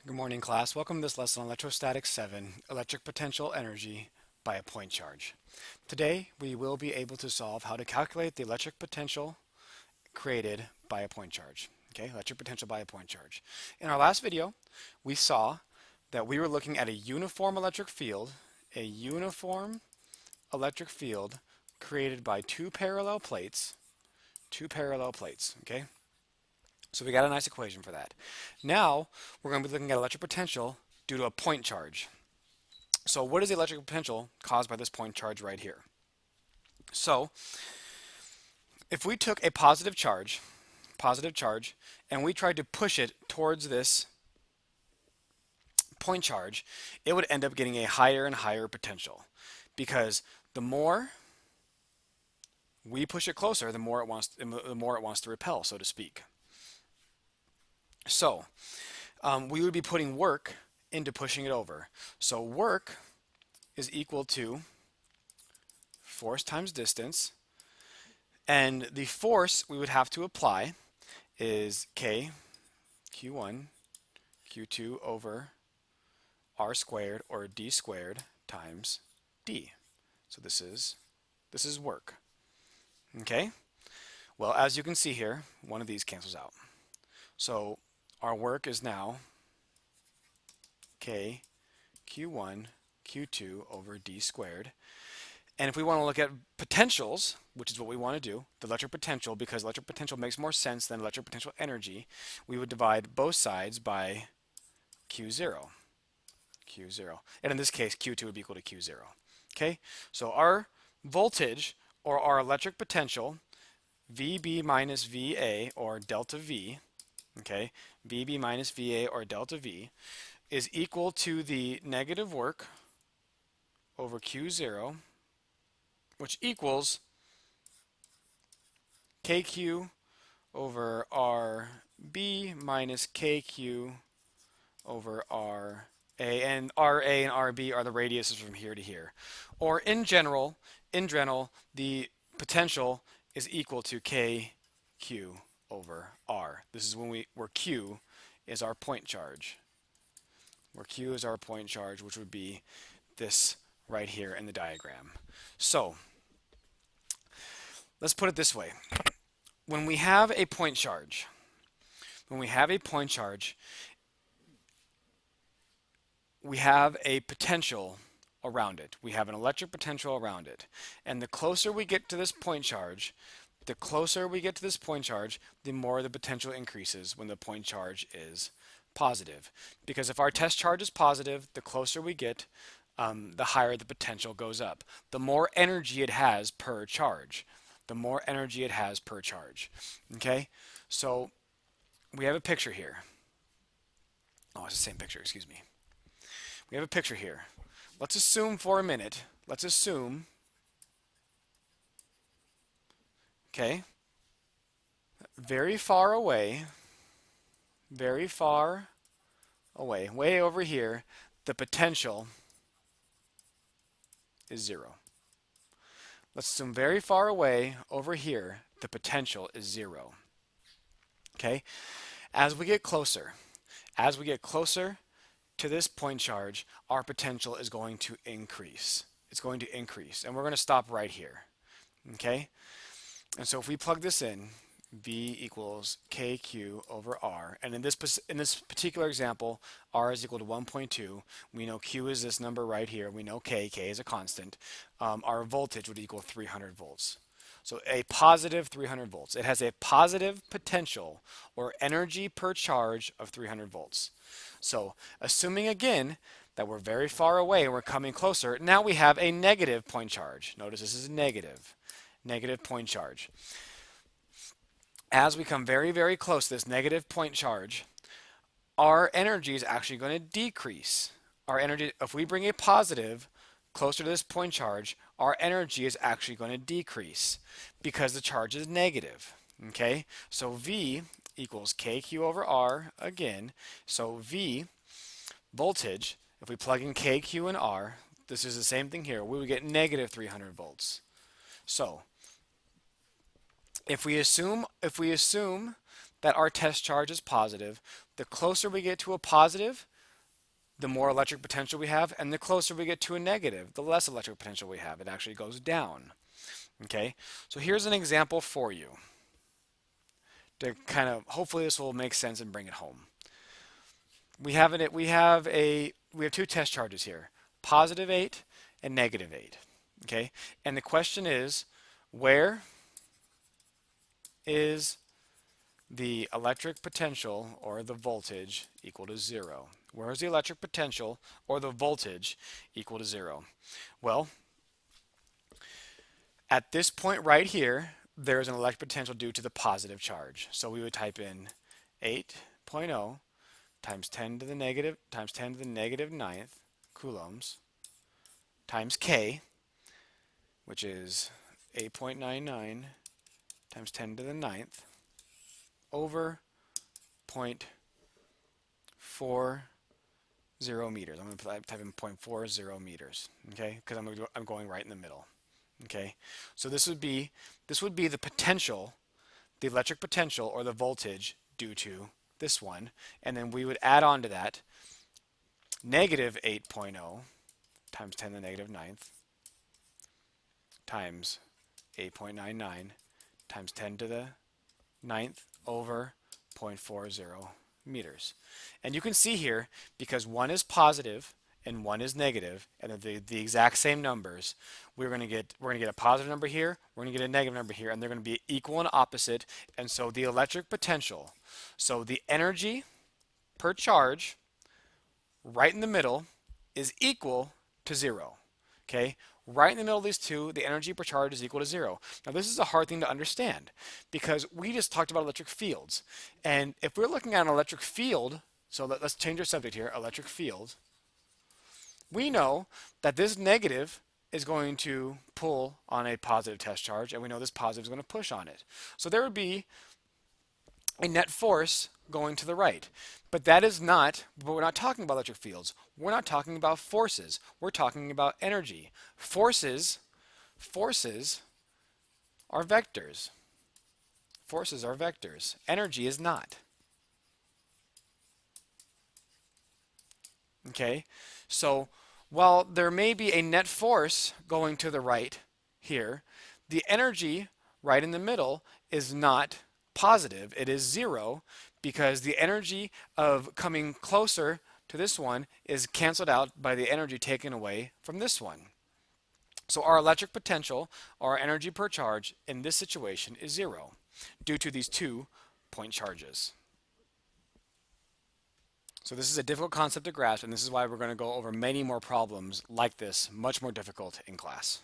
Good morning, class. Welcome to this lesson on Electrostatics 7, Electric Potential Energy by a Point Charge. Today, we will be able to solve how to calculate the electric potential created by a point charge. Okay, electric potential by a point charge. In our last video, we saw that we were looking at a uniform electric field created by two parallel plates, okay? So we got a nice equation for that. Now we're going to be looking at electric potential due to a point charge. So what is the electric potential caused by this point charge right here? So if we took a positive charge, and we tried to push it towards this point charge, it would end up getting a higher and higher potential because the more we push it closer, the more it wants to repel, so to speak. So we would be putting work into pushing it over. So work is equal to force times distance, and the force we would have to apply is K, Q1, Q2 over R squared or D squared times D. So this is work. Okay? Well, as you can see here, one of these cancels out. So our work is now K Q1 Q2 over D squared. And if we want to look at potentials, which is what we want to do, the electric potential, because electric potential makes more sense than electric potential energy, we would divide both sides by Q0. Q0. And in this case, Q2 would be equal to Q0. Okay? So our voltage, or our electric potential, VB minus VA, or delta V, okay, VB minus VA, or delta V, is equal to the negative work over Q0, which equals KQ over RB minus KQ over RA. And RA and RB are the radiuses from here to here. Or in general, the potential is equal to KQ over R. This is where Q is our point charge. Where Q is our point charge, which would be this right here in the diagram. So let's put it this way. When we have a point charge, we have a potential around it. We have an electric potential around it. And the closer we get to this point charge, the more the potential increases when the point charge is positive. Because if our test charge is positive, the closer we get, the higher the potential goes up. The more energy it has per charge. Okay? So we have a picture here. Oh, it's the same picture, excuse me. We have a picture here. Let's assume for a minute, okay, very far away, way over here, the potential is 0. Let's assume very far away over here, the potential is 0. Okay? As we get closer to this point charge, our potential is going to increase. It's going to increase, and we're going to stop right here. Okay? And so if we plug this in, V equals KQ over R, and in this particular example, R is equal to 1.2. We know Q is this number right here. We know K is a constant. Our voltage would equal 300 volts. So a positive 300 volts. It has a positive potential or energy per charge of 300 volts. So assuming again that we're very far away and we're coming closer, now we have a negative point charge. Notice this is a negative point charge. As we come very, very close to this negative point charge, our energy is actually going to decrease. Our energy, if we bring a positive closer to this point charge, our energy is actually going to decrease because the charge is negative. Okay? So V equals KQ over R again. So V, voltage, if we plug in KQ and R, this is the same thing here. We would get negative 300 volts. So if we assume that our test charge is positive, the closer we get to a positive, the more electric potential we have, and the closer we get to a negative, the less electric potential we have. It actually goes down. Okay, so here's an example for you to kind of, hopefully this will make sense and bring it home. We have two test charges here, positive 8 and negative 8. Okay, and the question is, where is the electric potential or the voltage equal to 0? Where is the electric potential or the voltage equal to 0? Well, at this point right here, there is an electric potential due to the positive charge. So we would type in 8.0 times 10 to the negative ninth coulombs times K, which is 8.99 times 10 to the ninth over 0.40 meters. I'm going to type in 0.40 meters, okay? Because I'm going right in the middle, okay? So this would be the potential, the electric potential or the voltage due to this one, and then we would add on to that negative 8.0 times 10 to the negative ninth times 8.99 times 10 to the ninth over 0.40 meters. And you can see here, because one is positive and one is negative, and the exact same numbers, we're going to get a positive number here, we're going to get a negative number here, and they're going to be equal and opposite. And so the electric potential, so the energy per charge right in the middle, is equal to 0. Okay? Right in the middle of these two, the energy per charge is equal to 0. Now this is a hard thing to understand because we just talked about electric fields. And if we're looking at an electric field, so let's change our subject here, electric field, we know that this negative is going to pull on a positive test charge, and we know this positive is going to push on it. So there would be a net force going to the right. But we're not talking about electric fields. We're not talking about forces. We're talking about energy. Forces are vectors. Forces are vectors. Energy is not. Okay? So while there may be a net force going to the right here, the energy right in the middle is not positive. It is 0 because the energy of coming closer to this one is canceled out by the energy taken away from this one. So our electric potential, or our energy per charge, in this situation is 0 due to these 2-point charges. So this is a difficult concept to grasp, and this is why we're going to go over many more problems like this, much more difficult in class.